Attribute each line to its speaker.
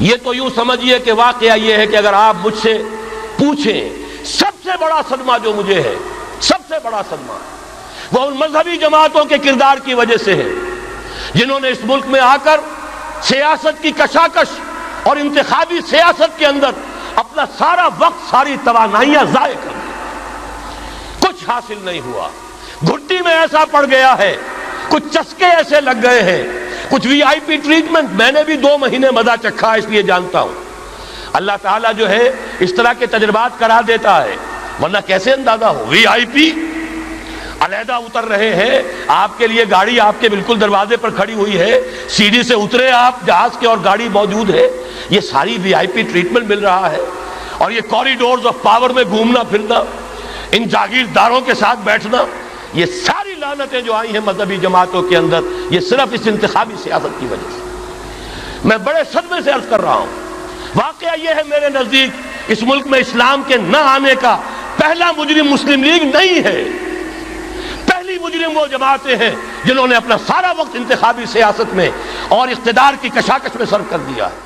Speaker 1: یہ تو یوں سمجھیے کہ واقعہ یہ ہے کہ اگر آپ مجھ سے پوچھیں سب سے بڑا صدمہ جو مجھے ہے، سب سے بڑا صدمہ وہ ان مذہبی جماعتوں کے کردار کی وجہ سے ہے جنہوں نے اس ملک میں آ کر سیاست کی کشاکش اور انتخابی سیاست کے اندر اپنا سارا وقت، ساری توانائیاں ضائع کر دی، کچھ حاصل نہیں ہوا، گھٹی میں ایسا پڑ گیا ہے، کچھ چسکے ایسے لگ گئے ہیں، کچھ وی آئی پی ٹریٹمنٹ، میں نے بھی 2 مہینے مزہ چکھا اس لیے جانتا ہوں۔ اللہ تعالیٰ جو ہے اس طرح کے تجربات کرا دیتا ہے، ورنہ کیسے اندازہ ہو؟ وی آئی پی علیحدہ اتر رہے ہیں، آپ کے لیے گاڑی آپ کے بالکل دروازے پر کھڑی ہوئی ہے، سیڑھی سے اترے آپ جہاز کے اور گاڑی موجود ہے، یہ ساری وی آئی پی ٹریٹمنٹ مل رہا ہے، اور یہ کوریڈورز آف پاور میں گھومنا پھرنا، ان جاگیرداروں کے ساتھ بیٹھنا، یہ ساری لعنتیں جو آئی ہیں مذہبی جماعتوں کے اندر، یہ صرف اس انتخابی سیاست کی وجہ سے۔ میں بڑے صدمے سے عرض کر رہا ہوں، واقعہ یہ ہے میرے نزدیک اس ملک میں اسلام کے نہ آنے کا پہلا مجرم مسلم لیگ نہیں ہے، پہلی مجرم وہ جماعتیں ہیں جنہوں نے اپنا سارا وقت انتخابی سیاست میں اور اقتدار کی کشاکش میں صرف کر دیا ہے۔